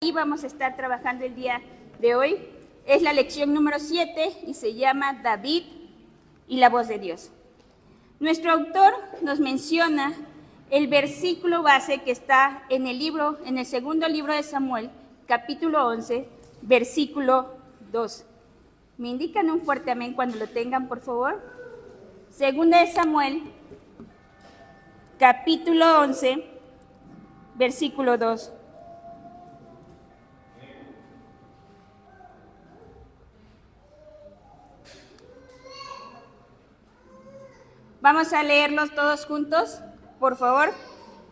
Y vamos a estar trabajando el día de hoy. Es la lección número 7 y se llama David y la voz de Dios. Nuestro autor nos menciona el versículo base que está en el segundo libro de Samuel, capítulo 11, versículo 2. ¿Me indican un fuerte amén cuando lo tengan, por favor? Segunda de Samuel, capítulo 11, versículo 2. Vamos a leerlos todos juntos, por favor.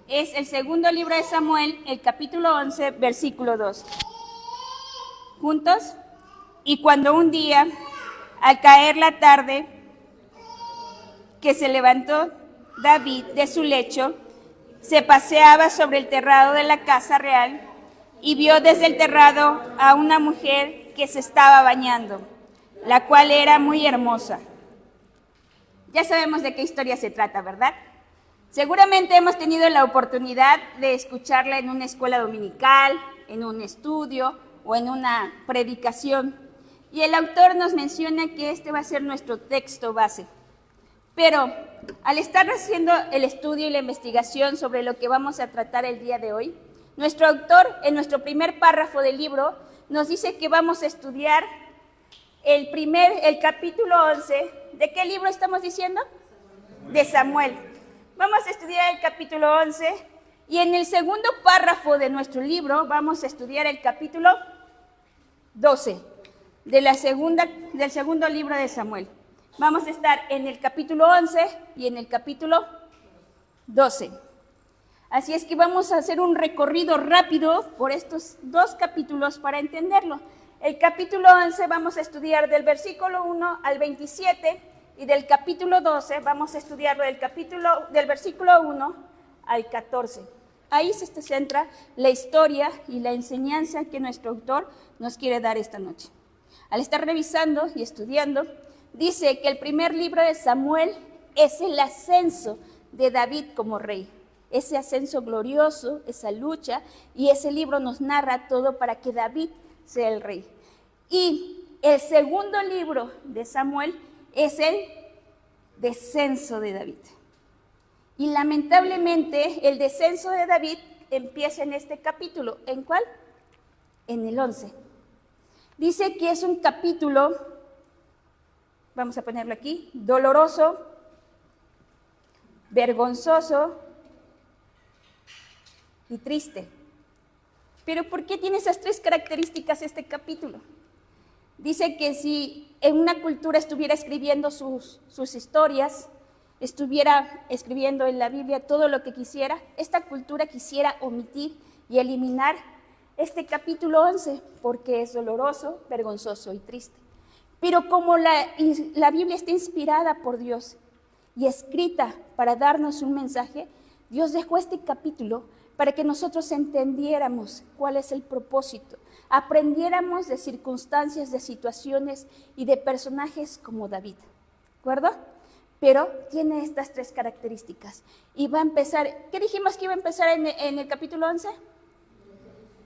Es el segundo libro de Samuel, el capítulo 11, versículo 2. ¿Juntos? Y cuando un día, al caer la tarde, que se levantó David de su lecho, se paseaba sobre el terrado de la casa real y vio desde el terrado a una mujer que se estaba bañando, la cual era muy hermosa. Ya sabemos de qué historia se trata, ¿verdad? Seguramente hemos tenido la oportunidad de escucharla en una escuela dominical, en un estudio o en una predicación. Y el autor nos menciona que este va a ser nuestro texto base. Pero al estar haciendo el estudio y la investigación sobre lo que vamos a tratar el día de hoy, nuestro autor, en nuestro primer párrafo del libro, nos dice que vamos a estudiar el capítulo 11. ¿De qué libro estamos diciendo? De Samuel. Vamos a estudiar el capítulo 11 y en el segundo párrafo de nuestro libro vamos a estudiar el capítulo 12 del segundo libro de Samuel. Vamos a estar en el capítulo 11 y en el capítulo 12. Así es que vamos a hacer un recorrido rápido por estos dos capítulos para entenderlo. El capítulo 11 vamos a estudiar del versículo 1 al 27 y del capítulo 12 vamos a estudiarlo del versículo 1 al 14. Ahí se centra la historia y la enseñanza que nuestro autor nos quiere dar esta noche. Al estar revisando y estudiando, dice que el primer libro de Samuel es el ascenso de David como rey. Ese ascenso glorioso, esa lucha, y ese libro nos narra todo para que David sea el rey. Y el segundo libro de Samuel es el descenso de David. Y lamentablemente el descenso de David empieza en este capítulo. ¿En cuál? En el 11. Dice que es un capítulo, vamos a ponerlo aquí, doloroso, vergonzoso y triste. Pero ¿por qué tiene esas tres características este capítulo? Dice que si en una cultura estuviera escribiendo sus historias, estuviera escribiendo en la Biblia todo lo que quisiera, esta cultura quisiera omitir y eliminar este capítulo 11 porque es doloroso, vergonzoso y triste. Pero como la Biblia está inspirada por Dios y escrita para darnos un mensaje, Dios dejó este capítulo para que nosotros entendiéramos cuál es el propósito, aprendiéramos de circunstancias, de situaciones y de personajes como David, ¿de acuerdo? Pero tiene estas tres características y va a empezar, ¿qué dijimos que iba a empezar en el capítulo 11?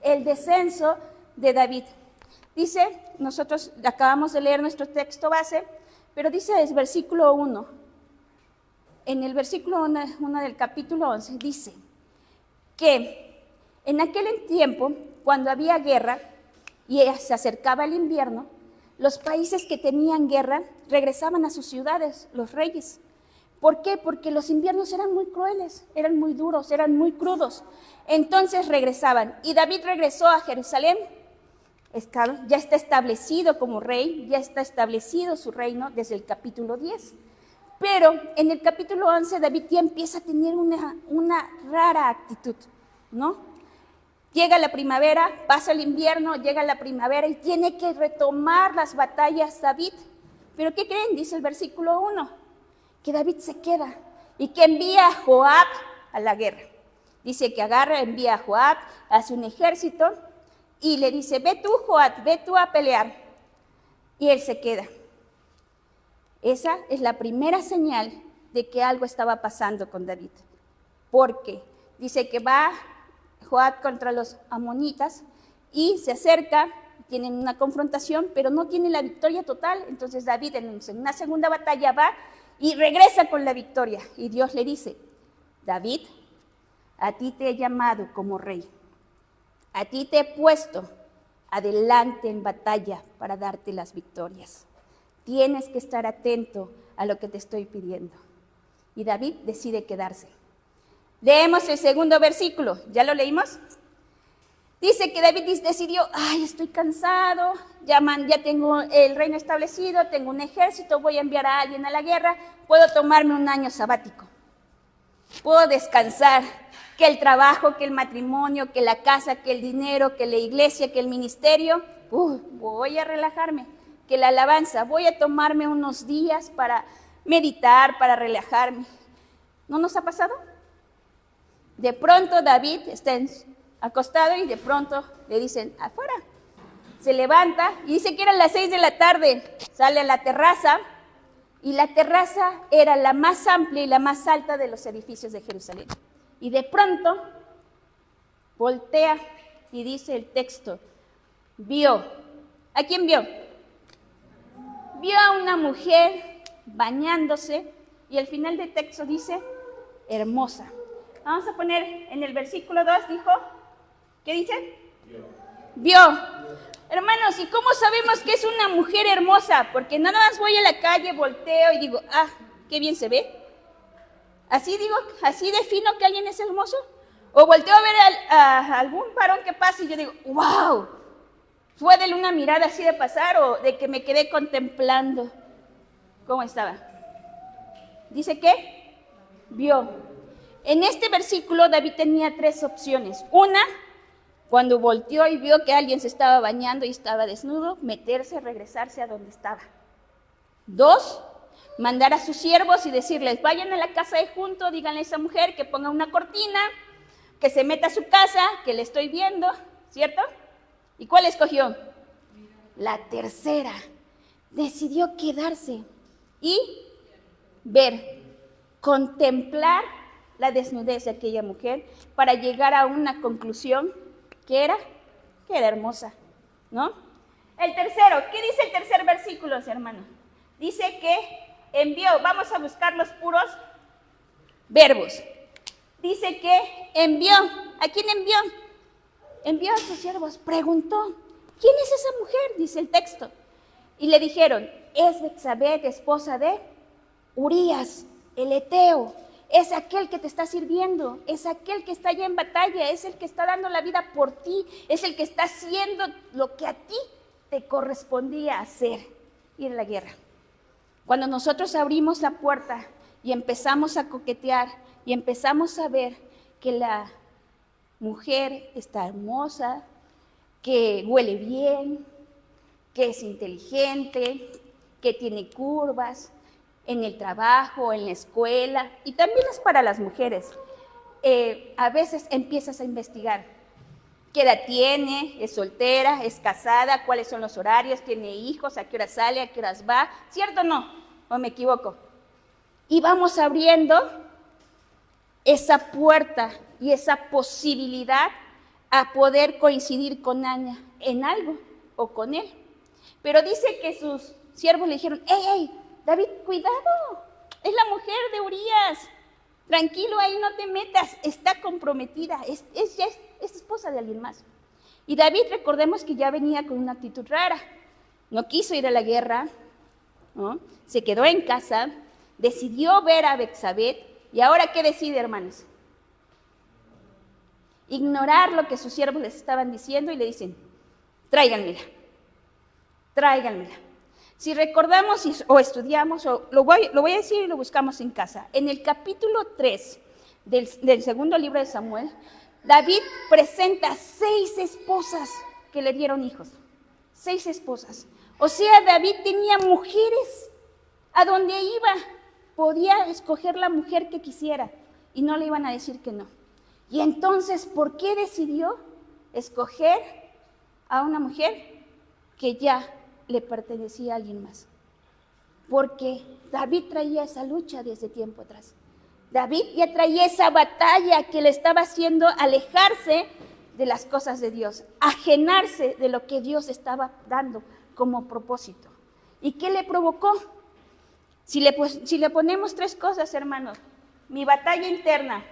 El descenso de David. Dice, nosotros acabamos de leer nuestro texto base, pero dice el versículo 1, en el versículo 1 del capítulo 11, dice que en aquel tiempo, cuando había guerra y se acercaba el invierno, los países que tenían guerra regresaban a sus ciudades, los reyes. ¿Por qué? Porque los inviernos eran muy crueles, eran muy duros, eran muy crudos. Entonces regresaban y David regresó a Jerusalén. Ya está establecido como rey, ya está establecido su reino desde el capítulo 10. Pero en el capítulo 11 David ya empieza a tener una rara actitud, ¿no? Llega la primavera, pasa el invierno, llega la primavera y tiene que retomar las batallas David. ¿Pero qué creen? Dice el versículo 1, que David se queda y que envía a Joab a la guerra. Dice que envía a Joab, hace un ejército y le dice, ve tú Joab, ve tú a pelear. Y él se queda. Esa es la primera señal de que algo estaba pasando con David. Porque dice que va Joab contra los amonitas y se acerca, tienen una confrontación, pero no tiene la victoria total. Entonces David en una segunda batalla va y regresa con la victoria. Y Dios le dice, David, a ti te he llamado como rey. A ti te he puesto adelante en batalla para darte las victorias. Tienes que estar atento a lo que te estoy pidiendo. Y David decide quedarse. Leemos el segundo versículo. ¿Ya lo leímos? Dice que David decidió, estoy cansado, ya tengo el reino establecido, tengo un ejército, voy a enviar a alguien a la guerra, puedo tomarme un año sabático, puedo descansar, que el trabajo, que el matrimonio, que la casa, que el dinero, que la iglesia, que el ministerio, voy a relajarme, que la alabanza, voy a tomarme unos días para meditar, para relajarme. ¿No nos ha pasado? De pronto David está acostado y de pronto le dicen, afuera. Se levanta y dice que eran las 6 de la tarde, sale a la terraza y la terraza era la más amplia y la más alta de los edificios de Jerusalén. Y de pronto voltea y dice el texto, vio. ¿A quién vio? Vio a una mujer bañándose y al final del texto dice, hermosa. Vamos a poner en el versículo 2, dijo, ¿qué dice? Vio. Hermanos, ¿y cómo sabemos que es una mujer hermosa? Porque nada más voy a la calle, volteo y digo, qué bien se ve. ¿Así digo, así defino que alguien es hermoso? O volteo a ver a algún varón que pasa y yo digo, wow, ¿fue de una mirada así de pasar o de que me quedé contemplando cómo estaba? ¿Dice qué? Vio. En este versículo David tenía 3 opciones. Una, cuando volteó y vio que alguien se estaba bañando y estaba desnudo, meterse, regresarse a donde estaba. 2, mandar a sus siervos y decirles, vayan a la casa de junto, díganle a esa mujer que ponga una cortina, que se meta a su casa, que le estoy viendo, ¿cierto? ¿Y cuál escogió? La tercera. Decidió quedarse y ver, contemplar la desnudez de aquella mujer para llegar a una conclusión que era hermosa, ¿no? El tercero, ¿qué dice el tercer versículo, hermanos? Dice que envió, vamos a buscar los puros verbos. Dice que envió, ¿a quién envió? Envió a sus siervos, preguntó, ¿quién es esa mujer? Dice el texto. Y le dijeron, es Betsabé, esposa de Urías, el Eteo. Es aquel que te está sirviendo, es aquel que está allá en batalla, es el que está dando la vida por ti, es el que está haciendo lo que a ti te correspondía hacer, ir a la guerra. Cuando nosotros abrimos la puerta y empezamos a coquetear y empezamos a ver que la mujer está hermosa, que huele bien, que es inteligente, que tiene curvas, en el trabajo, en la escuela, y también es para las mujeres. A veces empiezas a investigar qué edad tiene, es soltera, es casada, cuáles son los horarios, tiene hijos, a qué horas sale, a qué horas va, ¿cierto o no? ¿O me equivoco? Y vamos abriendo esa puerta y esa posibilidad a poder coincidir con Ana en algo o con él. Pero dice que sus siervos le dijeron, ¡Ey, David, cuidado! Es la mujer de Urías. Tranquilo, ahí no te metas. Está comprometida. Es esposa de alguien más. Y David, recordemos que ya venía con una actitud rara. No quiso ir a la guerra, ¿no? Se quedó en casa, decidió ver a Betsabé. ¿Y ahora qué decide, hermanos? Ignorar lo que sus siervos les estaban diciendo y le dicen, tráiganmela. Si recordamos o estudiamos, o lo voy a decir y lo buscamos en casa, en el capítulo 3 del segundo libro de Samuel, David presenta 6 esposas que le dieron hijos. 6 esposas. O sea, David tenía mujeres a donde iba. Podía escoger la mujer que quisiera y no le iban a decir que no. Y entonces, ¿por qué decidió escoger a una mujer que ya le pertenecía a alguien más? Porque David traía esa lucha desde tiempo atrás. David ya traía esa batalla que le estaba haciendo alejarse de las cosas de Dios, ajenarse de lo que Dios estaba dando como propósito. ¿Y qué le provocó? Si le ponemos tres cosas, hermanos, mi batalla interna,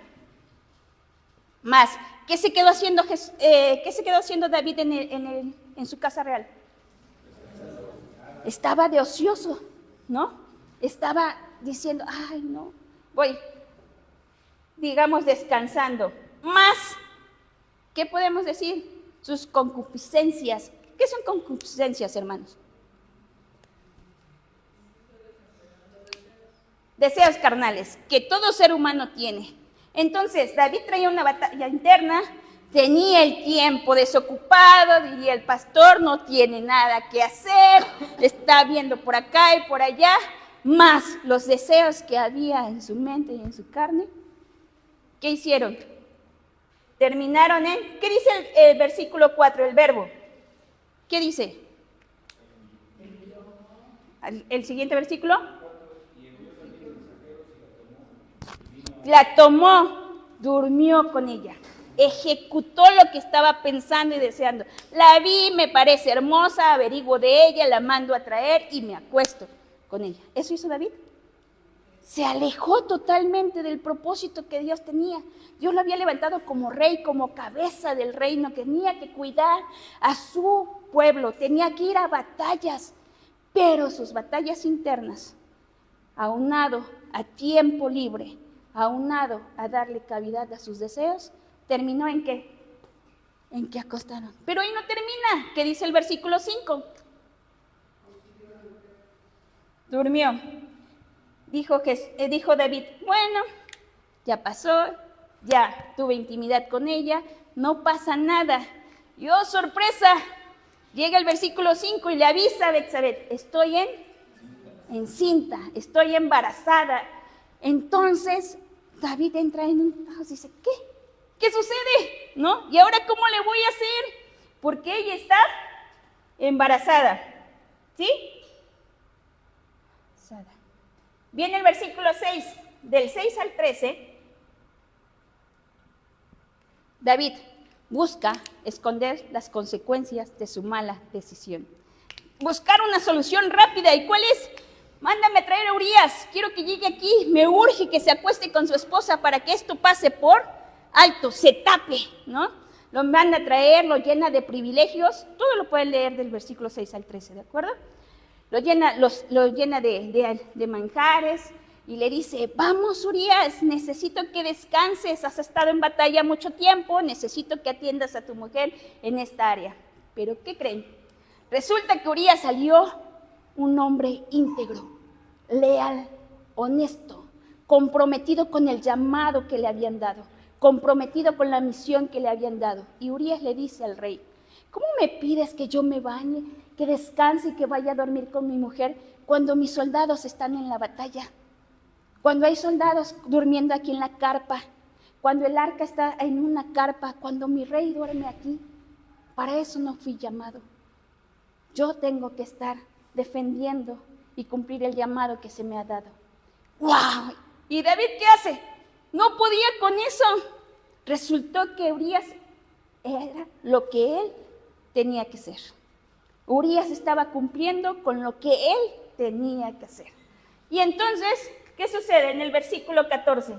más, ¿qué se quedó haciendo David en su casa real? Estaba de ocioso, ¿no? Estaba diciendo, ay, no, voy, digamos, descansando. Más, ¿qué podemos decir? Sus concupiscencias. ¿Qué son concupiscencias, hermanos? Deseos carnales que todo ser humano tiene. Entonces, David traía una batalla interna, tenía el tiempo desocupado, diría el pastor, no tiene nada que hacer, está viendo por acá y por allá, más los deseos que había en su mente y en su carne. ¿Qué hicieron? Terminaron en, ¿qué dice el versículo 4, el verbo? ¿Qué dice? El siguiente versículo. La tomó, durmió con ella, ejecutó lo que estaba pensando y deseando. La vi, me parece hermosa, averiguo de ella, la mando a traer y me acuesto con ella. ¿Eso hizo David? Se alejó totalmente del propósito que Dios tenía. Dios lo había levantado como rey, como cabeza del reino. Tenía que cuidar a su pueblo, tenía que ir a batallas, pero sus batallas internas, aunado a tiempo libre, aunado a darle cavidad a sus deseos, terminó en ¿qué? En que acostaron. Pero ahí no termina, ¿qué dice el versículo 5? Durmió. Dijo David, bueno, ya pasó, ya tuve intimidad con ella, no pasa nada. Y oh, sorpresa, llega el versículo 5 y le avisa a Betsabé, estoy encinta, estoy embarazada. Entonces David entra en un caos y dice, ¿qué sucede? ¿No? ¿Y ahora cómo le voy a hacer? Porque ella está embarazada. ¿Sí? Viene el versículo 6, del 6 al 13. David busca esconder las consecuencias de su mala decisión. Buscar una solución rápida. ¿Y cuál es? Mándame a traer a Urías, quiero que llegue aquí, me urge que se acueste con su esposa para que esto pase por alto, se tape, ¿no? Lo manda a traer, lo llena de privilegios, todo lo pueden leer del versículo 6 al 13, ¿de acuerdo? Lo llena de manjares y le dice, vamos Urías, necesito que descanses, has estado en batalla mucho tiempo, necesito que atiendas a tu mujer en esta área. ¿Pero qué creen? Resulta que Urías salió un hombre íntegro, leal, honesto, comprometido con el llamado que le habían dado, comprometido con la misión que le habían dado. Y Urías le dice al rey, ¿cómo me pides que yo me bañe, que descanse y que vaya a dormir con mi mujer cuando mis soldados están en la batalla? Cuando hay soldados durmiendo aquí en la carpa, cuando el arca está en una carpa, cuando mi rey duerme aquí. Para eso no fui llamado. Yo tengo que estar defendiendo y cumplir el llamado que se me ha dado. ¡Wow! ¿Y David qué hace? No podía con eso. Resultó que Urías era lo que él tenía que ser. Urías estaba cumpliendo con lo que él tenía que hacer. Y entonces, ¿qué sucede? En el versículo 14,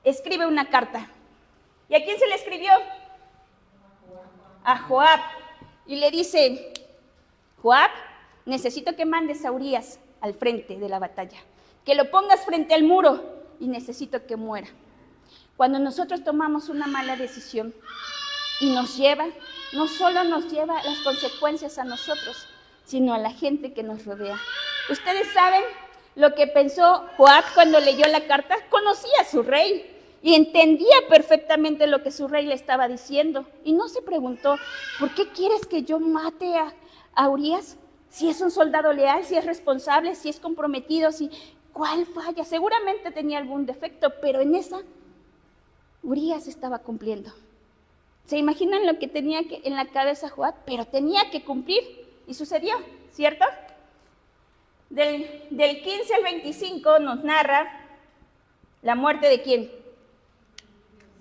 escribe una carta. ¿Y a quién se le escribió? A Joab. Y le dice, Joab, necesito que mandes a Urías al frente de la batalla, que lo pongas frente al muro y necesito que muera. Cuando nosotros tomamos una mala decisión y nos lleva, no solo nos lleva las consecuencias a nosotros, sino a la gente que nos rodea. Ustedes saben lo que pensó Joab cuando leyó la carta. Conocía a su rey y entendía perfectamente lo que su rey le estaba diciendo. Y no se preguntó, ¿por qué quieres que yo mate a Urías? Si es un soldado leal, si es responsable, si es comprometido, ¿cuál falla? Seguramente tenía algún defecto, pero en esa, Urías estaba cumpliendo. ¿Se imaginan lo que tenía en la cabeza Joab? Pero tenía que cumplir, y sucedió, ¿cierto? Del 15 al 25 nos narra la muerte de ¿quién?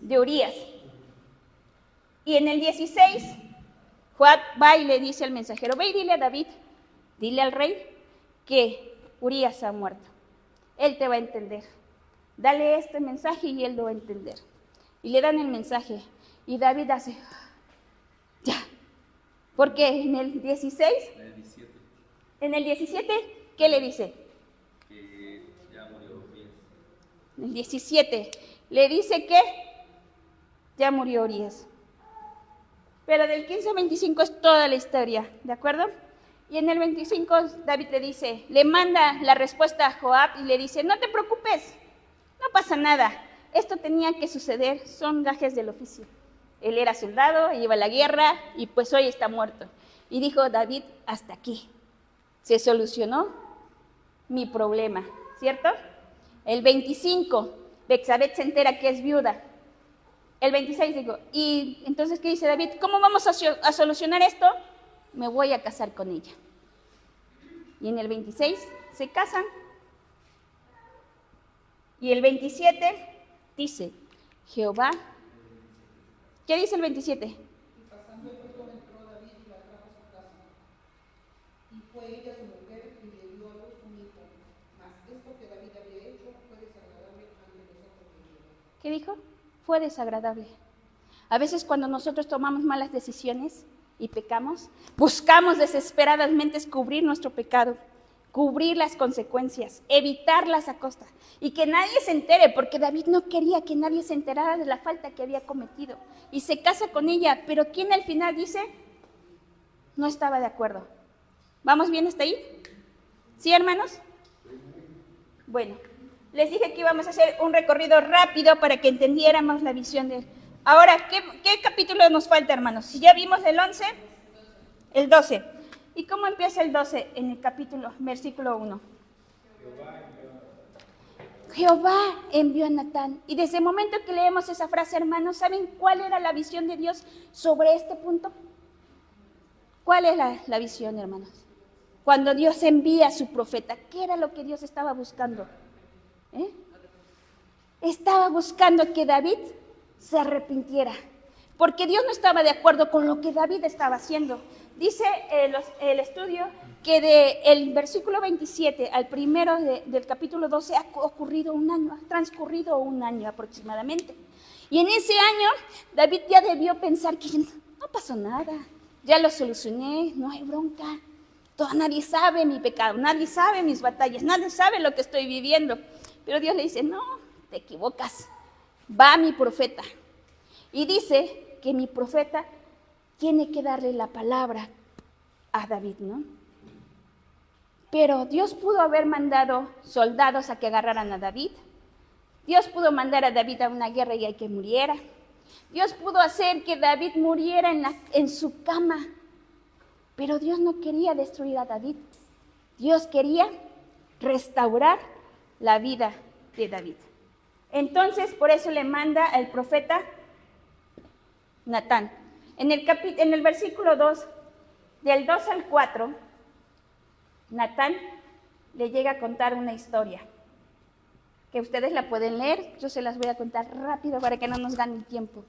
De Urías. Y en el 16, Joab va y le dice al mensajero, ve y dile a David, dile al rey que Urías ha muerto. Él te va a entender. Dale este mensaje y él lo va a entender. Y le dan el mensaje. Y David hace, ya. Porque en el 16, en el 17, ¿qué le dice? Que ya murió Urías. En el 17, le dice que ya murió Urías. Pero del 15 al 25 es toda la historia, ¿de acuerdo? Y en el 25 David le dice, le manda la respuesta a Joab y le dice, no te preocupes, no pasa nada, esto tenía que suceder, son gajes del oficio. Él era soldado, iba a la guerra y pues hoy está muerto. Y dijo David, hasta aquí, se solucionó mi problema, ¿cierto? El 25, Betsabé se entera que es viuda. El 26 digo, y entonces, ¿qué dice David? ¿Cómo vamos a solucionar esto? Me voy a casar con ella. Y en el 26 se casan. Y el 27 dice, Jehová, ¿qué dice el 27? Y pasando el tiempo entró David y la trajo a su casa. Y fue ella su mujer y le dio a luz un hijo. Mas esto que David había hecho fue desagradable ante los ojos de Jehová. ¿Qué dijo? Fue desagradable. A veces cuando nosotros tomamos malas decisiones y pecamos, buscamos desesperadamente cubrir nuestro pecado, cubrir las consecuencias, evitarlas a costa y que nadie se entere, porque David no quería que nadie se enterara de la falta que había cometido y se casa con ella, pero ¿quién al final dice? No estaba de acuerdo. ¿Vamos bien hasta ahí? ¿Sí, hermanos? Bueno, les dije que íbamos a hacer un recorrido rápido para que entendiéramos la visión de él. Ahora, ¿qué capítulo nos falta, hermanos? Si ya vimos el 11, el 12. ¿Y cómo empieza el 12 en el capítulo, versículo 1? Jehová envió a Natán. Y desde el momento que leemos esa frase, hermanos, ¿saben cuál era la visión de Dios sobre este punto? ¿Cuál es la visión, hermanos? Cuando Dios envía a su profeta, ¿qué era lo que Dios estaba buscando? Estaba buscando que David se arrepintiera, porque Dios no estaba de acuerdo con lo que David estaba haciendo. Dice el estudio que del versículo 27 al primero del capítulo 12 ha transcurrido un año aproximadamente. Y en ese año David ya debió pensar que no pasó nada, ya lo solucioné, no hay bronca. Nadie sabe mi pecado, nadie sabe mis batallas, nadie sabe lo que estoy viviendo. Pero Dios le dice, no, te equivocas, va mi profeta. Y dice que mi profeta tiene que darle la palabra a David, ¿no? Pero Dios pudo haber mandado soldados a que agarraran a David. Dios pudo mandar a David a una guerra y a que muriera. Dios pudo hacer que David muriera en su cama. Pero Dios no quería destruir a David. Dios quería restaurar la vida de David. Entonces, por eso le manda al profeta Natán. En el versículo 2, del 2 al 4, Natán le llega a contar una historia, que ustedes la pueden leer, yo se las voy a contar rápido para que no nos gane el tiempo.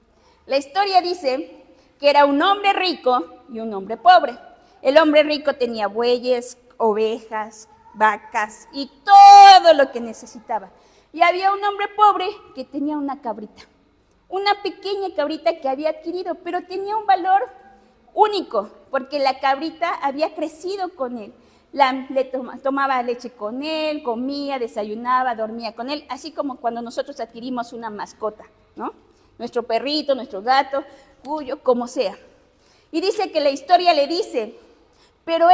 La historia dice que era un hombre rico y un hombre pobre. El hombre rico tenía bueyes, ovejas, vacas y todo lo que necesitaba. Y había un hombre pobre que tenía una cabrita, una pequeña cabrita que había adquirido, pero tenía un valor único, porque la cabrita había crecido con él. Tomaba leche con él, comía, desayunaba, dormía con él, así como cuando nosotros adquirimos una mascota, ¿no? Nuestro perrito, nuestro gato, cuyo, como sea. Y dice que la historia le dice, pero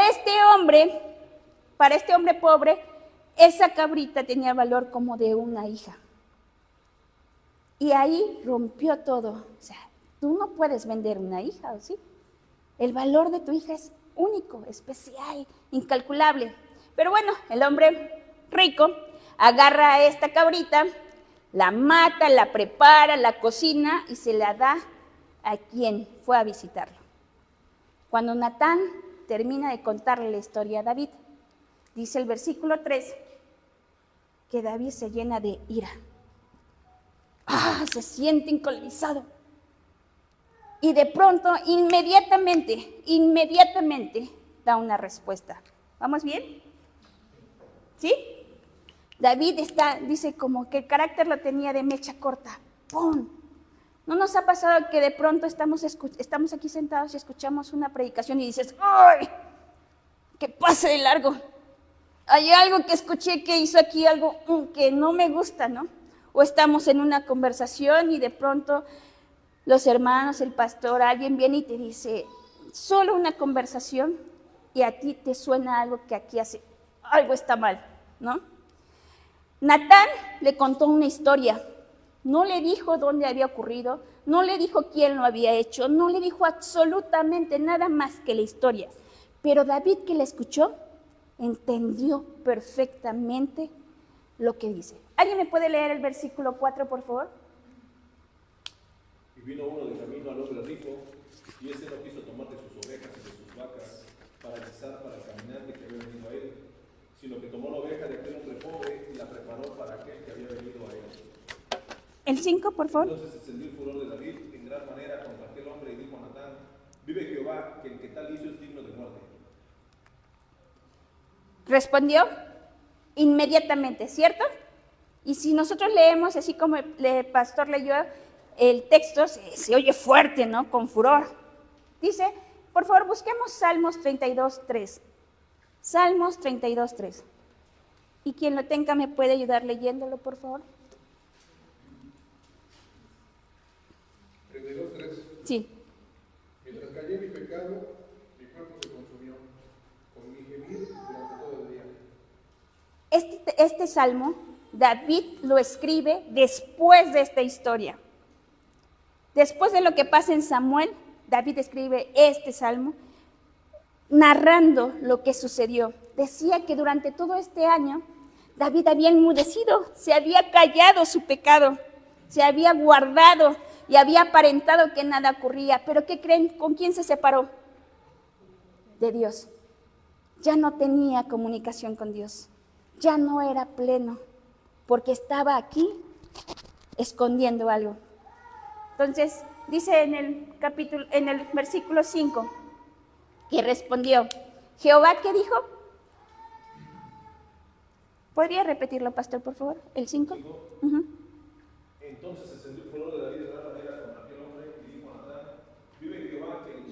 para este hombre pobre, esa cabrita tenía valor como de una hija. Y ahí rompió todo. O sea, tú no puedes vender una hija, ¿o sí? El valor de tu hija es único, especial, incalculable. Pero bueno, el hombre rico agarra a esta cabrita, la mata, la prepara, la cocina y se la da a quien fue a visitarlo. Cuando Natán termina de contarle la historia a David, dice el versículo 3 que David se llena de ira. Se siente encolerizado. Y de pronto, inmediatamente da una respuesta. ¿Vamos bien? ¿Sí? David dice como que el carácter lo tenía de mecha corta. ¡Pum! ¿No nos ha pasado que de pronto estamos aquí sentados y escuchamos una predicación y dices, ¡ay! ¡Que pase de largo! Hay algo que escuché que hizo aquí algo que no me gusta, ¿no? O estamos en una conversación y de pronto los hermanos, el pastor, alguien viene y te dice, solo una conversación y a ti te suena algo que aquí algo está mal, ¿no? Natán le contó una historia, no le dijo dónde había ocurrido, no le dijo quién lo había hecho, no le dijo absolutamente nada más que la historia. Pero David, que la escuchó, entendió perfectamente lo que dice. ¿Alguien me puede leer el versículo 4, por favor? Y vino uno de camino al hombre rico, y este no quiso tomar de sus ovejas y de sus vacas para guisar para el caminante que había venido a él, sino que tomó la oveja de aquel hombre pobre y la preparó para aquel que había venido a él. El 5, por favor. Entonces encendió el furor de David en gran manera contra aquel hombre y dijo a Natán, vive Jehová, que el que tal hizo es digno de muerte. Respondió inmediatamente, ¿cierto? Y si nosotros leemos, así como el pastor leyó el texto, se oye fuerte, ¿no? Con furor. Dice, por favor, busquemos Salmos 32:3. Salmos 32:3. Y quien lo tenga me puede ayudar leyéndolo, por favor. 32:3. Sí. Mientras callé mi pecado, mi cuerpo se consumió con mi gemir durante todo el día. Este salmo, David lo escribe después de esta historia. Después de lo que pasa en Samuel, David escribe este salmo narrando lo que sucedió. Decía que durante todo este año, David había enmudecido, se había callado su pecado, se había guardado y había aparentado que nada ocurría. Pero ¿qué creen? ¿Con quién se separó? De Dios. Ya no tenía comunicación con Dios, ya no era pleno, porque estaba aquí escondiendo algo. Entonces, dice en el versículo 5, que respondió, Jehová, ¿qué dijo? ¿Podría repetirlo, pastor, por favor? El 5. Entonces encendió el furor de David de gran manera contra aquel hombre y dijo a Natán, vive Jehová, que el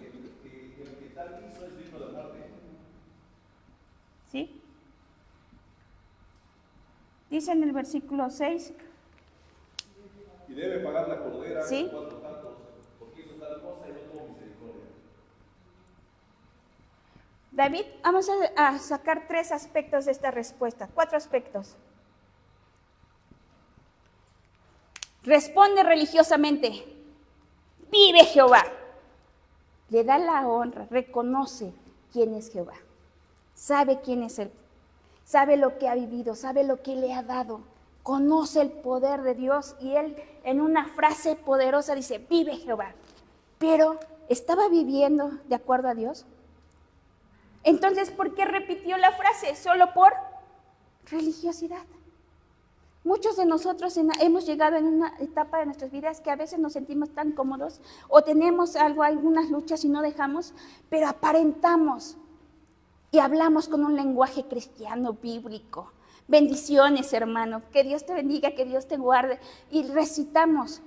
que tal hizo es digno de muerte. ¿Sí? Dice en el versículo 6. Y debe pagar la cordera ¿Sí? 4 tantos, porque hizo tal cosa y no tuvo misericordia. David, vamos a sacar 3 aspectos de esta respuesta, 4 aspectos. Responde religiosamente, vive Jehová. Le da la honra, reconoce quién es Jehová. Sabe quién es Él, sabe lo que ha vivido, sabe lo que le ha dado. Conoce el poder de Dios y él en una frase poderosa dice, vive Jehová. Pero, ¿estaba viviendo de acuerdo a Dios? Entonces, ¿por qué repitió la frase? Solo por religiosidad. Muchos de nosotros hemos llegado en una etapa de nuestras vidas que a veces nos sentimos tan cómodos o tenemos algunas luchas y no dejamos, pero aparentamos y hablamos con un lenguaje cristiano bíblico. Bendiciones, hermano, que Dios te bendiga, que Dios te guarde, y recitamos,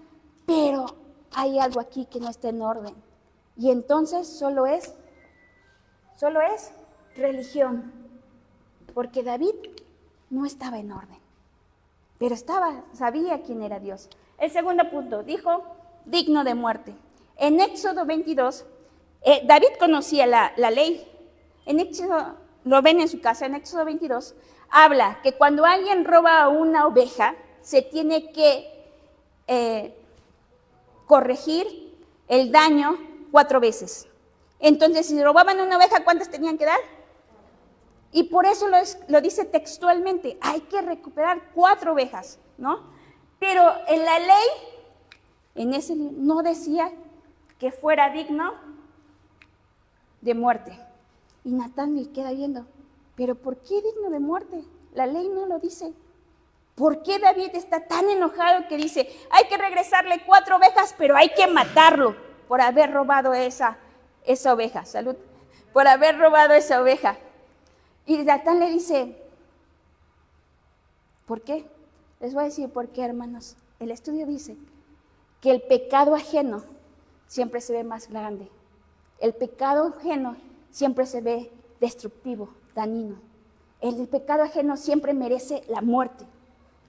pero hay algo aquí que no está en orden, y entonces solo es religión, porque David no estaba en orden, pero sabía quién era Dios. El segundo punto, dijo, digno de muerte. En Éxodo 22, David conocía la ley, en Éxodo, lo ven en su casa, en Éxodo 22, habla que cuando alguien roba una oveja, se tiene que corregir el daño 4 veces. Entonces, si robaban una oveja, ¿cuántas tenían que dar? Y por eso lo dice textualmente, hay que recuperar 4 ovejas, ¿no? Pero en la ley, en ese libro, no decía que fuera digno de muerte. Y Natán le queda viendo, ¿pero por qué digno de muerte? La ley no lo dice. ¿Por qué David está tan enojado que dice, hay que regresarle 4 ovejas, pero hay que matarlo? por haber robado esa oveja. Salud. Por haber robado esa oveja. Y Natán le dice, ¿por qué? Les voy a decir por qué, hermanos. El estudio dice que el pecado ajeno siempre se ve más grande. El pecado ajeno siempre se ve destructivo, dañino. El pecado ajeno siempre merece la muerte,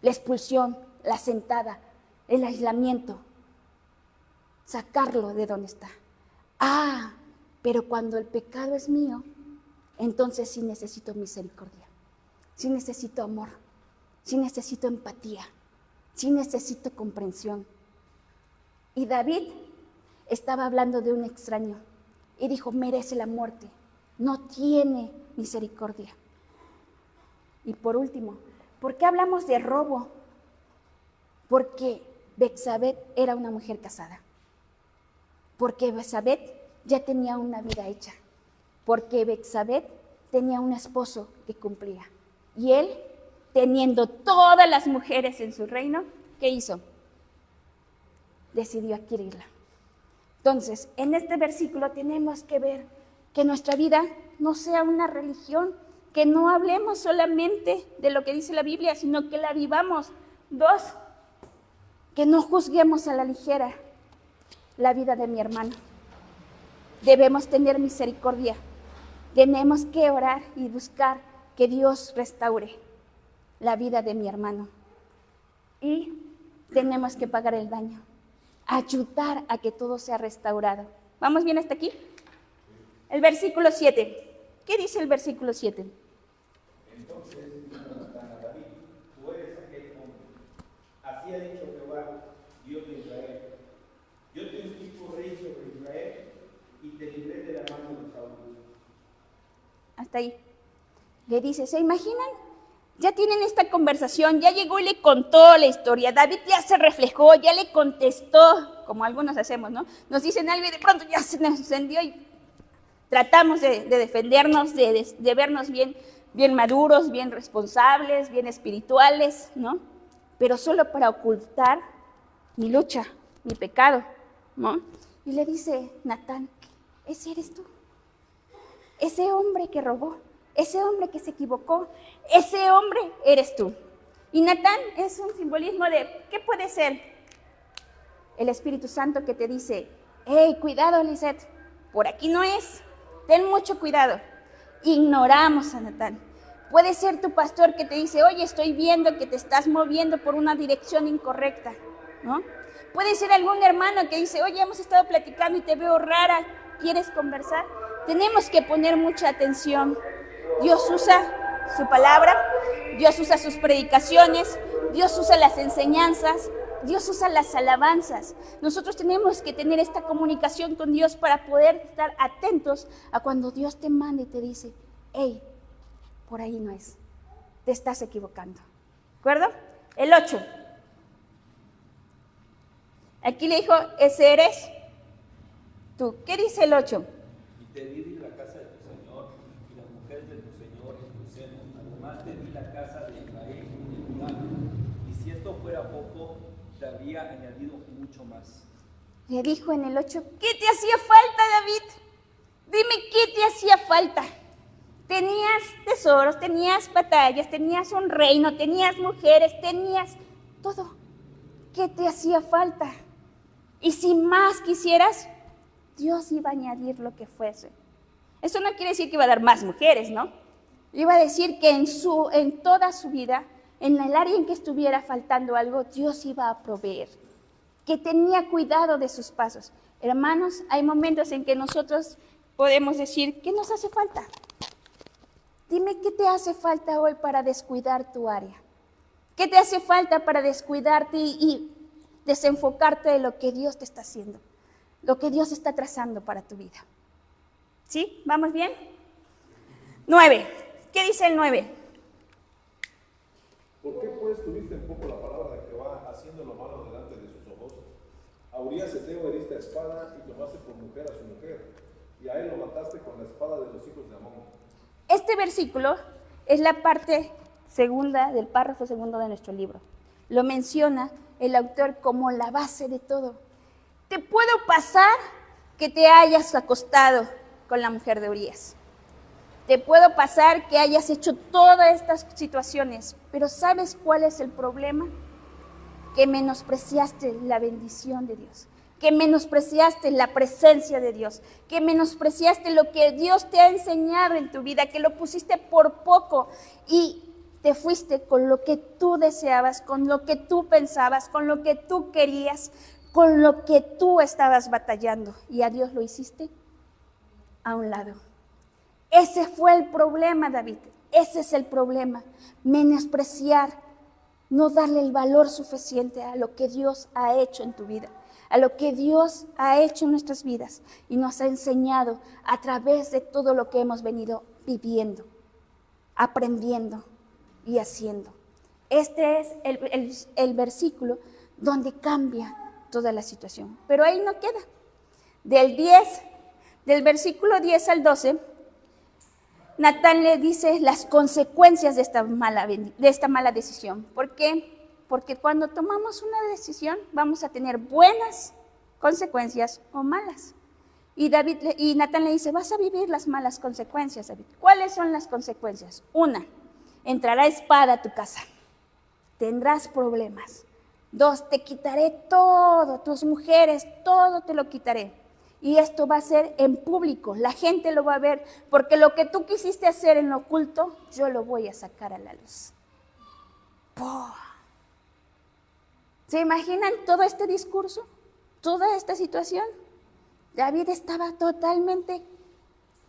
la expulsión, la sentada, el aislamiento. Sacarlo de donde está. Pero cuando el pecado es mío, entonces sí necesito misericordia, sí necesito amor, sí necesito empatía, sí necesito comprensión. Y David estaba hablando de un extraño y dijo, merece la muerte, no tiene misericordia. Y por último, ¿por qué hablamos de robo? Porque Betsabé era una mujer casada. Porque Betsabé ya tenía una vida hecha. Porque Betsabé tenía un esposo que cumplía. Y él, teniendo todas las mujeres en su reino, ¿qué hizo? Decidió adquirirla. Entonces, en este versículo tenemos que ver que nuestra vida no sea una religión, que no hablemos solamente de lo que dice la Biblia, sino que la vivamos. 2, que no juzguemos a la ligera la vida de mi hermano. Debemos tener misericordia. Tenemos que orar y buscar que Dios restaure la vida de mi hermano. Y tenemos que pagar el daño, ayudar a que todo sea restaurado. ¿Vamos bien hasta aquí? El versículo 7. ¿Qué dice el versículo 7? Entonces dijo Natán a David, tú eres aquel hombre. Así ha dicho Jehová, Dios de Israel. Yo te ungivo rey sobre Israel y te libré de la mano de Saúl. Hasta ahí. Le dice, ¿se imaginan? Ya tienen esta conversación, ya llegó y le contó la historia. David ya se reflejó, ya le contestó, como algunos hacemos, ¿no? Nos dicen algo y de pronto ya se nos encendió y tratamos de defendernos, de vernos bien maduros, bien responsables, bien espirituales, ¿no? Pero solo para ocultar mi lucha, mi pecado, ¿no? Y le dice Natán, ¿ese eres tú? Ese hombre que robó, ese hombre que se equivocó, ese hombre eres tú. Y Natán es un simbolismo de, ¿qué puede ser? El Espíritu Santo que te dice, hey, cuidado, Lisette, por aquí no es, ten mucho cuidado. Ignoramos a Natán. Puede ser tu pastor que te dice, oye, estoy viendo que te estás moviendo por una dirección incorrecta, ¿no? Puede ser algún hermano que dice, oye, hemos estado platicando y te veo rara, ¿quieres conversar? Tenemos que poner mucha atención. Dios usa su palabra, Dios usa sus predicaciones, Dios usa las enseñanzas, Dios usa las alabanzas. Nosotros tenemos que tener esta comunicación con Dios para poder estar atentos a cuando Dios te manda y te dice, hey, por ahí no es, te estás equivocando. ¿De acuerdo? El 8. Aquí le dijo, ese eres tú. ¿Qué dice el 8? Y te di la casa de tu Señor y las mujeres de tu Señor en tu seno. Además te di la casa de Israel y de Judá. Y si esto fuera poco, te habría añadido mucho más. Le dijo en el 8, ¿qué te hacía falta, David? Dime, ¿qué te hacía falta? Tenías tesoros, tenías batallas, tenías un reino, tenías mujeres, tenías todo. ¿Qué te hacía falta? Y si más quisieras, Dios iba a añadir lo que fuese. Eso no quiere decir que iba a dar más mujeres, ¿no? Iba a decir que en toda su vida, en el área en que estuviera faltando algo, Dios iba a proveer. Que tenía cuidado de sus pasos. Hermanos, hay momentos en que nosotros podemos decir, ¿qué nos hace falta? Dime, ¿qué te hace falta hoy para descuidar tu área? ¿Qué te hace falta para descuidarte y desenfocarte de lo que Dios te está haciendo? Lo que Dios está trazando para tu vida. ¿Sí? ¿Vamos bien? 9. ¿Qué dice el 9? ¿Por qué pues tuviste en poco la palabra de Jehová, haciendo lo malo delante de sus ojos? A Urías Eteo heriste a espada y tomaste por mujer a su mujer, y a él lo mataste con la espada de los hijos de Amón. Este versículo es la parte segunda del párrafo segundo de nuestro libro. Lo menciona el autor como la base de todo. Te puedo pasar que te hayas acostado con la mujer de Urías. Te puedo pasar que hayas hecho todas estas situaciones, pero ¿sabes cuál es el problema? Que menospreciaste la bendición de Dios, que menospreciaste la presencia de Dios, que menospreciaste lo que Dios te ha enseñado en tu vida, que lo pusiste por poco y te fuiste con lo que tú deseabas, con lo que tú pensabas, con lo que tú querías, con lo que tú estabas batallando, y a Dios lo hiciste a un lado. Ese fue el problema, David. Ese es el problema. Menospreciar, no darle el valor suficiente a lo que Dios ha hecho en tu vida, a lo que Dios ha hecho en nuestras vidas y nos ha enseñado a través de todo lo que hemos venido viviendo, aprendiendo y haciendo. Este es el versículo donde cambia toda la situación. Pero ahí no queda. Del versículo 10 al 12, Natán le dice las consecuencias de esta mala decisión. ¿Por qué? Porque cuando tomamos una decisión vamos a tener buenas consecuencias o malas. Y Natán le dice, vas a vivir las malas consecuencias, David. ¿Cuáles son las consecuencias? 1, entrará espada a tu casa. Tendrás problemas. 2, te quitaré todo, tus mujeres, todo te lo quitaré. Y esto va a ser en público, la gente lo va a ver, porque lo que tú quisiste hacer en lo oculto, yo lo voy a sacar a la luz. ¡Puh! ¿Se imaginan todo este discurso? Toda esta situación. David estaba totalmente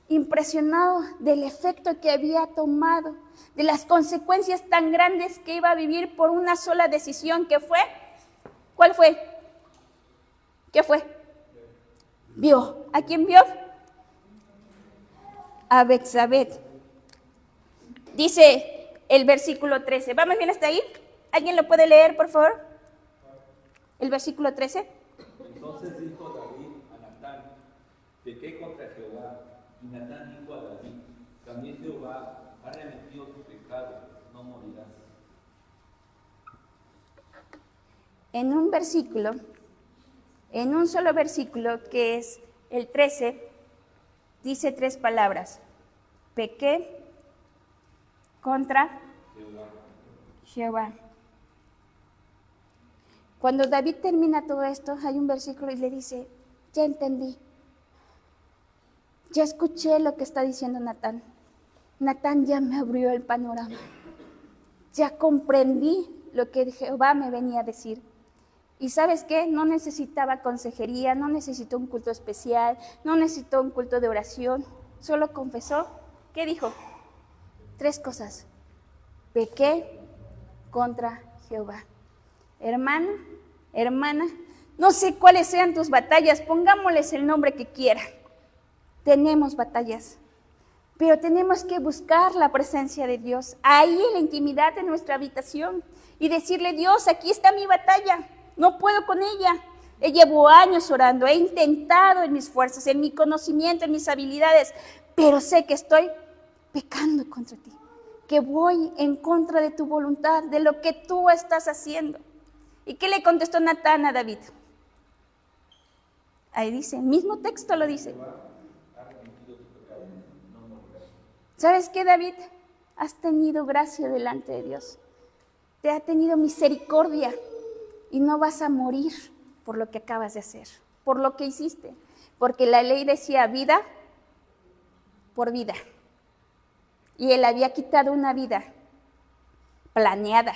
impresionado del efecto que había tomado, de las consecuencias tan grandes que iba a vivir por una sola decisión que fue. ¿Cuál fue? ¿Qué fue? Vio. ¿A quién vio? A Betsabé. Dice el versículo 13. ¿Vamos bien hasta ahí? ¿Alguien lo puede leer, por favor? El versículo 13. Entonces dijo David a Natán, pequé contra Jehová. Y Natán dijo a David, también Jehová ha remitido tu pecado, no morirás. En un solo versículo, que es el 13, dice 3 palabras. Pequé contra Jehová. Cuando David termina todo esto, hay un versículo y le dice, ya entendí. Ya escuché lo que está diciendo Natán. Natán ya me abrió el panorama. Ya comprendí lo que Jehová me venía a decir. Y ¿sabes qué? No necesitaba consejería, no necesitó un culto especial, no necesitó un culto de oración. Solo confesó. ¿Qué dijo? 3 cosas. Pequé contra Jehová. Hermano, hermana, no sé cuáles sean tus batallas, pongámosles el nombre que quiera. Tenemos batallas, pero tenemos que buscar la presencia de Dios, ahí en la intimidad de nuestra habitación, y decirle, Dios, aquí está mi batalla, no puedo con ella. Llevo años orando, he intentado en mis fuerzas, en mi conocimiento, en mis habilidades, pero sé que estoy pecando contra ti, que voy en contra de tu voluntad, de lo que tú estás haciendo. ¿Y qué le contestó Natán a David? Ahí dice, el mismo texto lo dice. ¿Sabes qué, David? Has tenido gracia delante de Dios. Te ha tenido misericordia y no vas a morir por lo que acabas de hacer, por lo que hiciste. Porque la ley decía vida por vida. Y él había quitado una vida planeada,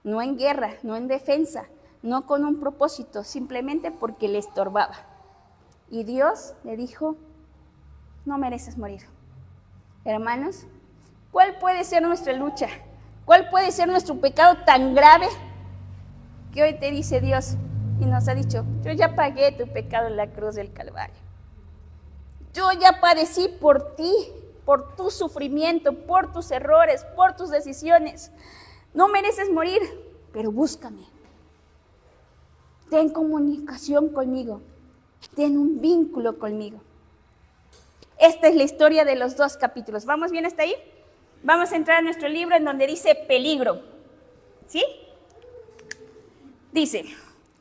no en guerra, no en defensa, no con un propósito, simplemente porque le estorbaba. Y Dios le dijo, no mereces morir. Hermanos, ¿cuál puede ser nuestra lucha? ¿Cuál puede ser nuestro pecado tan grave que hoy te dice Dios y nos ha dicho, yo ya pagué tu pecado en la cruz del Calvario? Yo ya padecí por ti, por tu sufrimiento, por tus errores, por tus decisiones. No mereces morir, pero búscame. Ten comunicación conmigo. Ten un vínculo conmigo. Esta es la historia de los 2 capítulos. ¿Vamos bien hasta ahí? Vamos a entrar a nuestro libro en donde dice peligro. ¿Sí? Dice,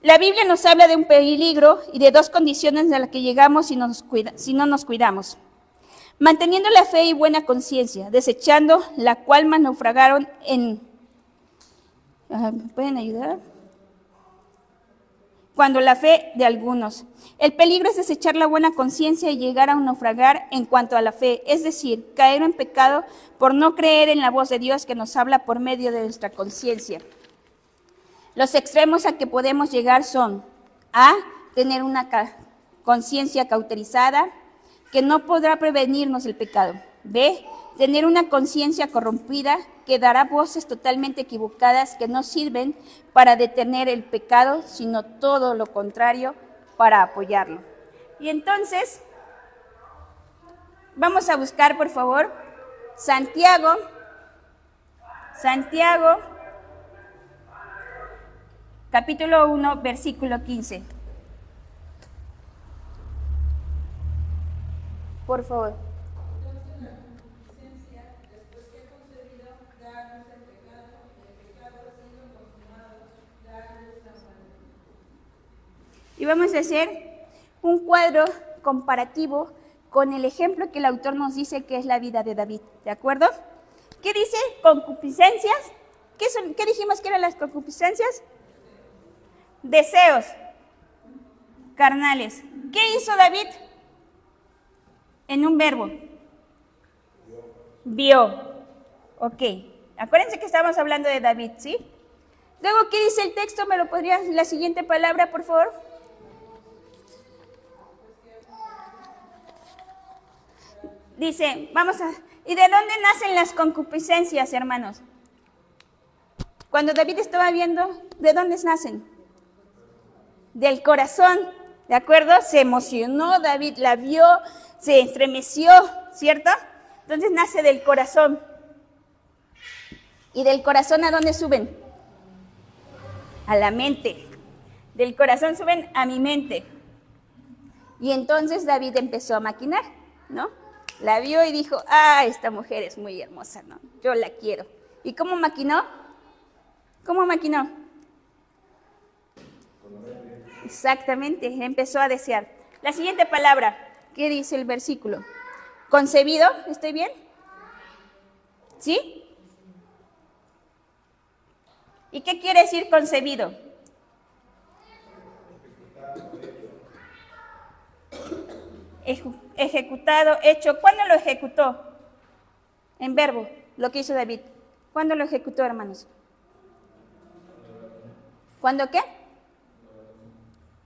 La Biblia nos habla de un peligro y de dos condiciones a las que llegamos si no nos cuidamos. Manteniendo la fe y buena conciencia, desechando la cual naufragaron en... ¿Me pueden ayudar? Cuando la fe de algunos. El peligro es desechar la buena conciencia y llegar a naufragar en cuanto a la fe, es decir, caer en pecado por no creer en la voz de Dios que nos habla por medio de nuestra conciencia. Los extremos a que podemos llegar son A, tener una conciencia cauterizada que no podrá prevenirnos el pecado. B, tener una conciencia corrompida que dará voces totalmente equivocadas que no sirven para detener el pecado, sino todo lo contrario, para apoyarlo. Y entonces, vamos a buscar, por favor, Santiago, capítulo 1, versículo 15. Por favor. Y vamos a hacer un cuadro comparativo con el ejemplo que el autor nos dice que es la vida de David, ¿de acuerdo? ¿Qué dice? Concupiscencias. ¿Qué dijimos que eran las concupiscencias? Deseos carnales. ¿Qué hizo David? En un verbo. Vio. Ok. Acuérdense que estamos hablando de David, ¿sí? Luego, ¿qué dice el texto? ¿Me lo podrías, la siguiente palabra, por favor? Dice, ¿y de dónde nacen las concupiscencias, hermanos? Cuando David estaba viendo, ¿de dónde nacen? Del corazón, ¿de acuerdo? Se emocionó, David la vio, se estremeció, ¿cierto? Entonces nace del corazón. ¿Y del corazón a dónde suben? A la mente. Del corazón suben a mi mente. Y entonces David empezó a maquinar, ¿no? La vio y dijo, esta mujer es muy hermosa, ¿no? Yo la quiero. ¿Y cómo maquinó? ¿Cómo maquinó? Exactamente, empezó a desear. La siguiente palabra, ¿qué dice el versículo? ¿Concebido? ¿Estoy bien? ¿Sí? ¿Y qué quiere decir concebido? Ejecutado, hecho. ¿Cuándo lo ejecutó? En verbo, lo que hizo David. ¿Cuándo lo ejecutó, hermanos? ¿Cuándo qué?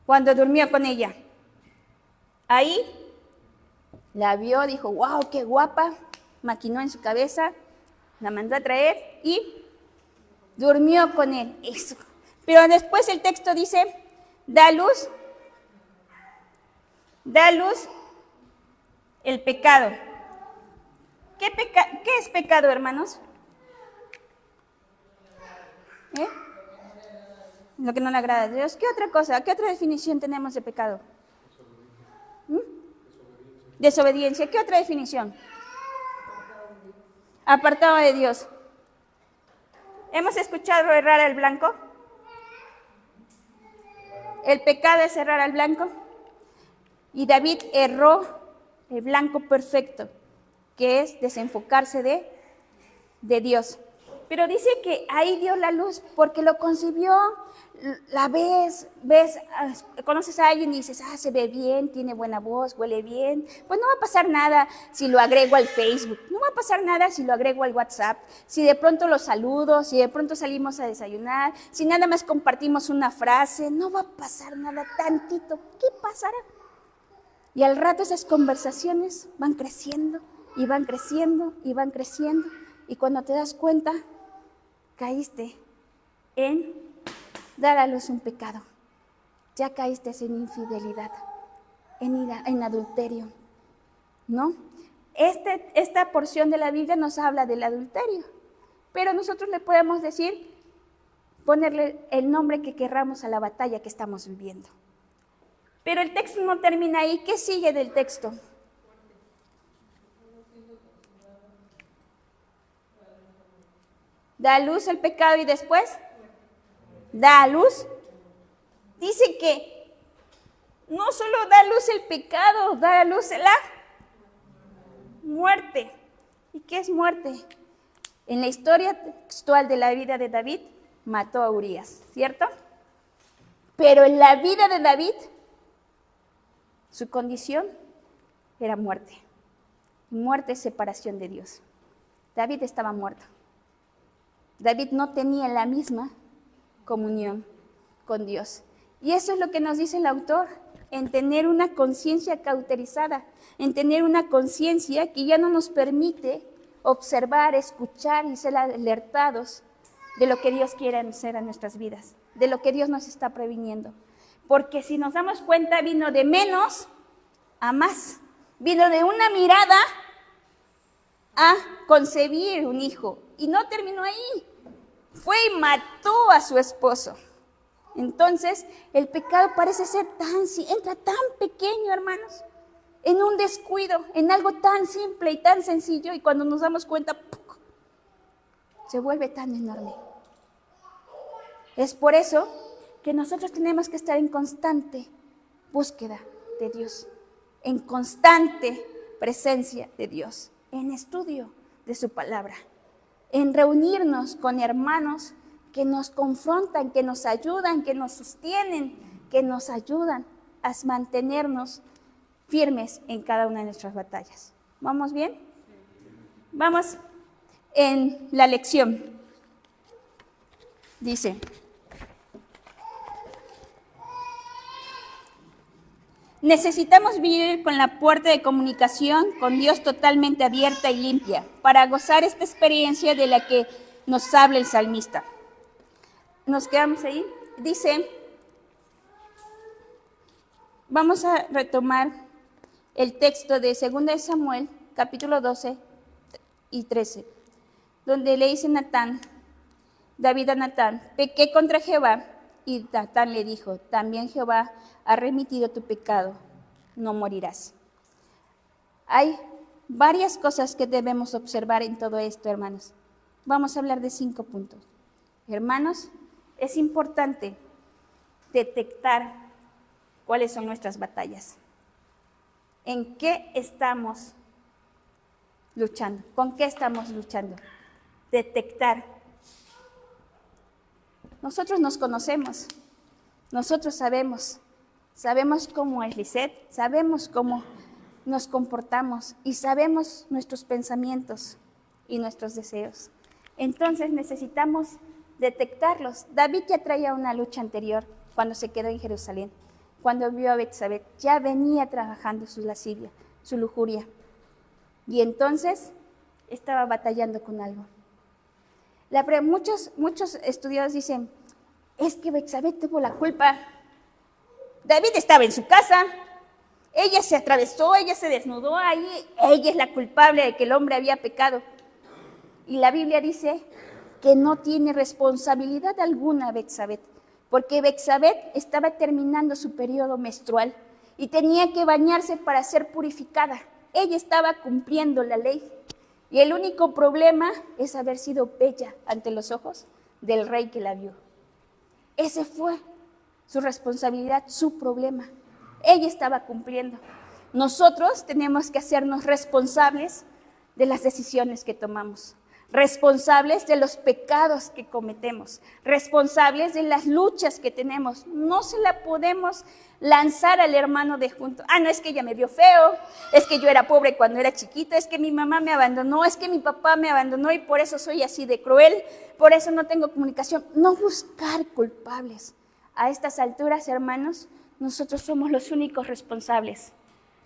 Cuando durmió con ella. Ahí la vio, dijo, wow, qué guapa. Maquinó en su cabeza, la mandó a traer y durmió con él. Eso. Pero después el texto dice, da luz el pecado. ¿Qué es pecado, hermanos? Lo que no le agrada a Dios. ¿Qué otra cosa? ¿Qué otra definición tenemos de pecado? Desobediencia. ¿Qué otra definición? Apartado de Dios. ¿Hemos escuchado errar al blanco? El pecado es errar al blanco. Y David erró el blanco perfecto, que es desenfocarse de Dios. Pero dice que ahí dio la luz porque lo concibió, la ves, conoces a alguien y dices, se ve bien, tiene buena voz, huele bien. Pues no va a pasar nada si lo agrego al Facebook, no va a pasar nada si lo agrego al WhatsApp, si de pronto lo saludo, si de pronto salimos a desayunar, si nada más compartimos una frase, no va a pasar nada, tantito. ¿Qué pasará? Y al rato esas conversaciones van creciendo y van creciendo y van creciendo. Y cuando te das cuenta, caíste en dar a luz un pecado. Ya caíste en infidelidad, en adulterio, ¿no? Esta porción de la Biblia nos habla del adulterio. Pero nosotros le podemos decir, ponerle el nombre que querramos a la batalla que estamos viviendo. Pero el texto no termina ahí. ¿Qué sigue del texto? Da a luz el pecado y después da a luz dice que no solo da a luz el pecado, da a luz la muerte. ¿Y qué es muerte? En la historia textual de la vida de David, mató a Urías, ¿cierto? Pero en la vida de David, su condición era muerte. Muerte es separación de Dios. David estaba muerto. David no tenía la misma comunión con Dios. Y eso es lo que nos dice el autor, en tener una conciencia cauterizada, en tener una conciencia que ya no nos permite observar, escuchar y ser alertados de lo que Dios quiere hacer en nuestras vidas, de lo que Dios nos está previniendo. Porque si nos damos cuenta, vino de menos a más. Vino de una mirada a concebir un hijo. Y no terminó ahí. Fue y mató a su esposo. Entonces, el pecado parece ser entra tan pequeño, hermanos, en un descuido, en algo tan simple y tan sencillo, y cuando nos damos cuenta, ¡puc!, se vuelve tan enorme. Es por eso que nosotros tenemos que estar en constante búsqueda de Dios, en constante presencia de Dios, en estudio de su palabra, en reunirnos con hermanos que nos confrontan, que nos ayudan, que nos sostienen, que nos ayudan a mantenernos firmes en cada una de nuestras batallas. ¿Vamos bien? Vamos en la lección. Dice: necesitamos vivir con la puerta de comunicación con Dios totalmente abierta y limpia para gozar esta experiencia de la que nos habla el salmista. Nos quedamos ahí. Dice, vamos a retomar el texto de 2 de Samuel, capítulo 12 y 13, donde le dice David a Natán, pequé contra Jehová, y Natán le dijo, también Jehová ha remitido tu pecado, no morirás. Hay varias cosas que debemos observar en todo esto, hermanos. Vamos a hablar de 5 puntos. Hermanos, es importante detectar cuáles son nuestras batallas. ¿En qué estamos luchando? ¿Con qué estamos luchando? Detectar. Nosotros nos conocemos, nosotros sabemos cómo es Lisette, sabemos cómo nos comportamos y sabemos nuestros pensamientos y nuestros deseos. Entonces necesitamos detectarlos. David ya traía una lucha anterior cuando se quedó en Jerusalén. Cuando vio a Betsabé, ya venía trabajando su lascivia, su lujuria. Y entonces estaba batallando con algo. Muchos estudiosos dicen, es que Betsabé tuvo la culpa. David estaba en su casa, ella se atravesó, ella se desnudó ahí, ella es la culpable de que el hombre había pecado. Y la Biblia dice que no tiene responsabilidad alguna Betsabé, porque Betsabé estaba terminando su periodo menstrual y tenía que bañarse para ser purificada. Ella estaba cumpliendo la ley. Y el único problema es haber sido bella ante los ojos del rey que la vio. Ese fue su responsabilidad, su problema. Ella estaba cumpliendo. Nosotros tenemos que hacernos responsables de las decisiones que tomamos, responsables de los pecados que cometemos, responsables de las luchas que tenemos. No se la podemos lanzar al hermano de junto. No, es que ella me vio feo, es que yo era pobre cuando era chiquita, es que mi mamá me abandonó, es que mi papá me abandonó y por eso soy así de cruel, por eso no tengo comunicación. No buscar culpables. A estas alturas, hermanos, nosotros somos los únicos responsables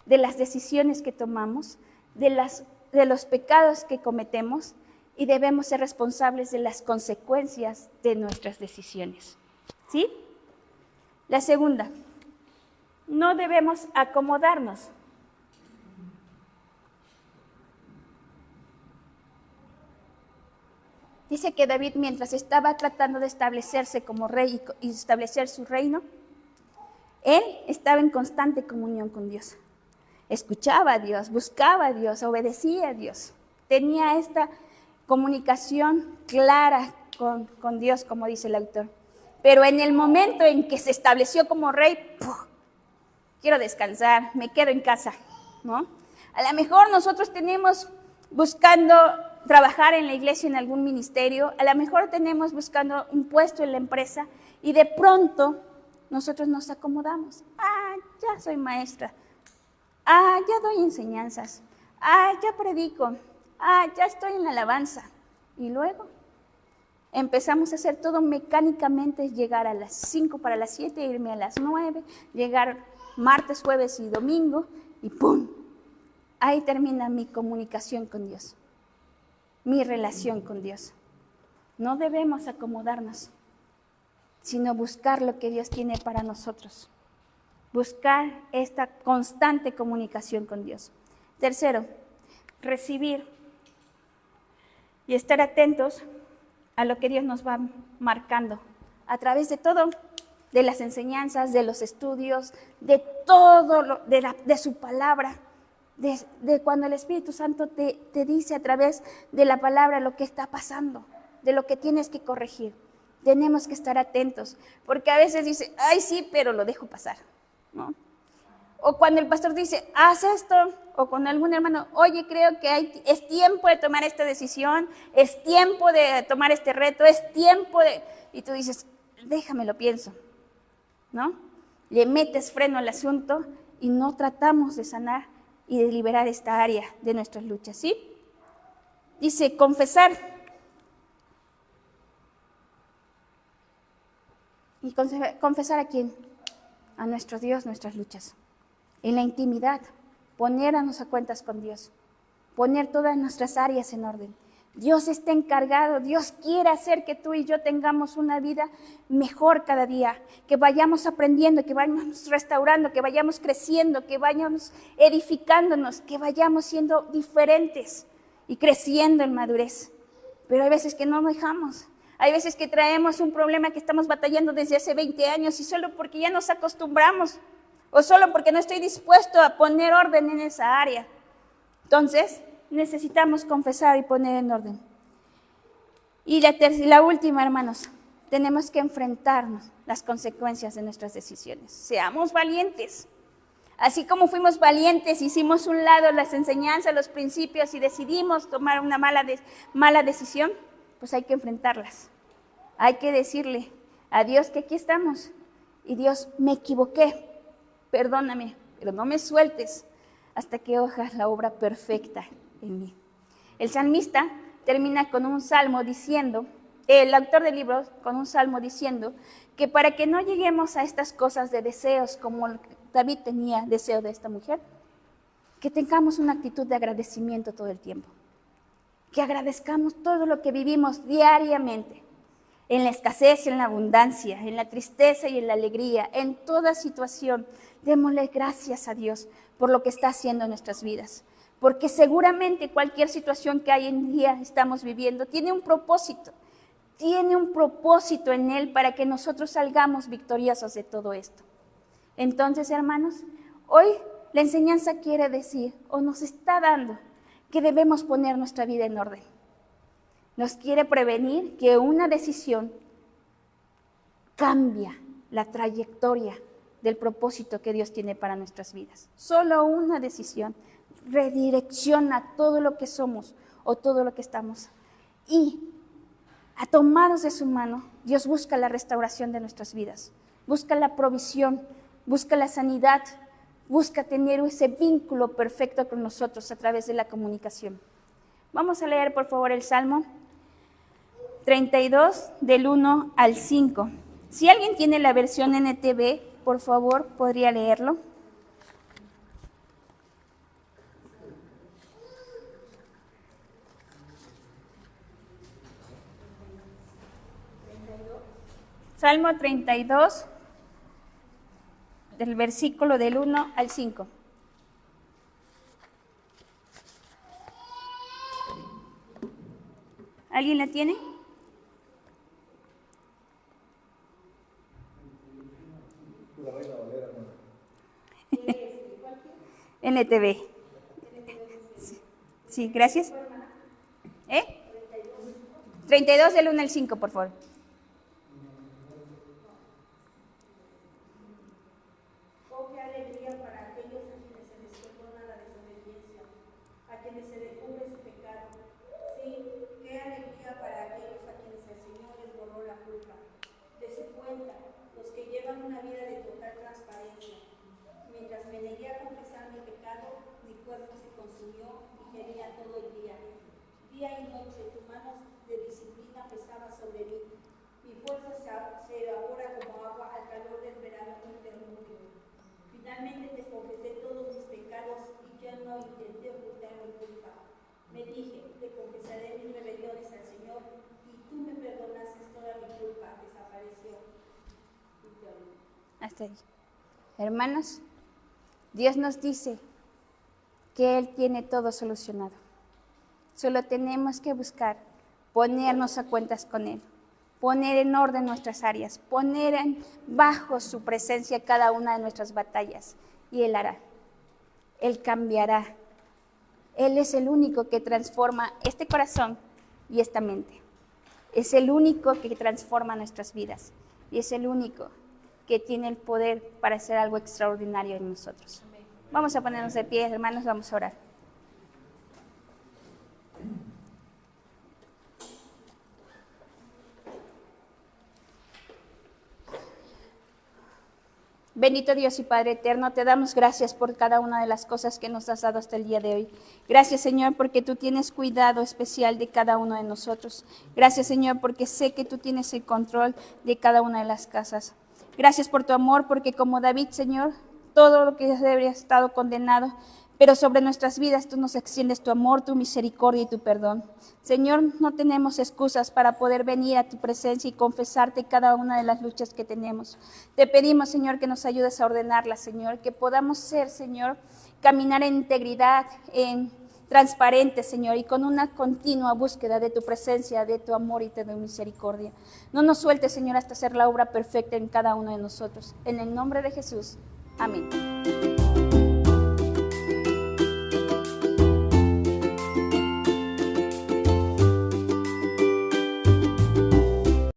de las decisiones que tomamos, de los pecados que cometemos, y debemos ser responsables de las consecuencias de nuestras decisiones. ¿Sí? La segunda, no debemos acomodarnos. Dice que David, mientras estaba tratando de establecerse como rey y establecer su reino, él estaba en constante comunión con Dios. Escuchaba a Dios, buscaba a Dios, obedecía a Dios. Tenía esta comunicación clara con Dios, como dice el autor. pero en el momento en que se estableció como rey, ¡puf! Quiero descansar, me quedo en casa, ¿no? A lo mejor nosotros tenemos buscando trabajar en la iglesia, en algún ministerio, a lo mejor tenemos buscando un puesto en la empresa y de pronto nosotros nos acomodamos. Ya soy maestra. Ya doy enseñanzas. Ya predico. Ya estoy en la alabanza. Y luego empezamos a hacer todo mecánicamente, llegar a las 5 para las 7, irme a las 9, llegar martes, jueves y domingo y ¡pum! Ahí termina mi comunicación con Dios, mi relación con Dios. No debemos acomodarnos, sino buscar lo que Dios tiene para nosotros. Buscar esta constante comunicación con Dios. Tercero, recibir y estar atentos a lo que Dios nos va marcando a través de todo, de las enseñanzas, de los estudios, de todo, de su palabra, de cuando el Espíritu Santo te dice a través de la palabra lo que está pasando, de lo que tienes que corregir. Tenemos que estar atentos, porque a veces dice, ay sí, pero lo dejo pasar, ¿no? O cuando el pastor dice, haz esto, o con algún hermano, oye, creo que es tiempo de tomar esta decisión, es tiempo de tomar este reto, es tiempo de... Y tú dices, déjame, lo pienso, ¿no? Le metes freno al asunto y no tratamos de sanar y de liberar esta área de nuestras luchas, ¿sí? Dice, confesar. ¿Y confesar a quién? A nuestro Dios, nuestras luchas. En la intimidad, ponernos a cuentas con Dios, poner todas nuestras áreas en orden. Dios está encargado, Dios quiere hacer que tú y yo tengamos una vida mejor cada día, que vayamos aprendiendo, que vayamos restaurando, que vayamos creciendo, que vayamos edificándonos, que vayamos siendo diferentes y creciendo en madurez. Pero hay veces que no nos dejamos. Hay veces que traemos un problema que estamos batallando desde hace 20 años y solo porque ya nos acostumbramos o solo porque no estoy dispuesto a poner orden en esa área. Entonces, necesitamos confesar y poner en orden. Y la última, hermanos, tenemos que enfrentarnos las consecuencias de nuestras decisiones. Seamos valientes. Así como fuimos valientes, hicimos un lado las enseñanzas, los principios y decidimos tomar una mala decisión, pues hay que enfrentarlas. Hay que decirle a Dios que aquí estamos. Y Dios, me equivoqué, perdóname, pero no me sueltes hasta que hagas la obra perfecta en mí. El salmista termina con un salmo diciendo, el autor del libro con un salmo diciendo que para que no lleguemos a estas cosas de deseos como David tenía deseo de esta mujer, que tengamos una actitud de agradecimiento todo el tiempo. Que agradezcamos todo lo que vivimos diariamente, en la escasez y en la abundancia, en la tristeza y en la alegría, en toda situación. Démosle gracias a Dios por lo que está haciendo en nuestras vidas, porque seguramente cualquier situación que hoy en día estamos viviendo tiene un propósito en Él para que nosotros salgamos victoriosos de todo esto. Entonces, hermanos, hoy la enseñanza quiere decir, o nos está dando, que debemos poner nuestra vida en orden. Nos quiere prevenir que una decisión cambia la trayectoria del propósito que Dios tiene para nuestras vidas. Solo una decisión redirecciona todo lo que somos o todo lo que estamos. Y tomados de su mano, Dios busca la restauración de nuestras vidas, busca la provisión, busca la sanidad, busca tener ese vínculo perfecto con nosotros a través de la comunicación. Vamos a leer, por favor, el Salmo 32, del 1 al 5. Si alguien tiene la versión NTV, por favor, podría leerlo. Salmo 32, del versículo del 1 al 5. ¿Alguien la tiene? NTV. Sí, gracias. 32 del 1 al 5, por favor. Día y noche tu mano de disciplina pesaba sobre mí. Mi fuerza se evapora como agua al calor del verano interrumpido. Finalmente te confesé todos mis pecados y ya no intenté ocultar mi culpa. Me dije, te confesaré mis rebeliones al Señor y tú me perdonaste toda mi culpa. Desapareció. Hasta ahí. Hermanos, Dios nos dice que Él tiene todo solucionado. Solo tenemos que buscar, ponernos a cuentas con Él, poner en orden nuestras áreas, poner bajo su presencia cada una de nuestras batallas. Y Él hará, Él cambiará. Él es el único que transforma este corazón y esta mente. Es el único que transforma nuestras vidas y es el único que tiene el poder para hacer algo extraordinario en nosotros. Vamos a ponernos de pie, hermanos, vamos a orar. Bendito Dios y Padre eterno, te damos gracias por cada una de las cosas que nos has dado hasta el día de hoy. Gracias, Señor, porque tú tienes cuidado especial de cada uno de nosotros. Gracias, Señor, porque sé que tú tienes el control de cada una de las casas. Gracias por tu amor, porque como David, Señor, todo lo que habría estado condenado, pero sobre nuestras vidas tú nos extiendes tu amor, tu misericordia y tu perdón. Señor, no tenemos excusas para poder venir a tu presencia y confesarte cada una de las luchas que tenemos. Te pedimos, Señor, que nos ayudes a ordenarlas, Señor, que podamos ser, Señor, caminar en integridad, en transparente, Señor, y con una continua búsqueda de tu presencia, de tu amor y de tu misericordia. No nos sueltes, Señor, hasta hacer la obra perfecta en cada uno de nosotros. En el nombre de Jesús. Amén.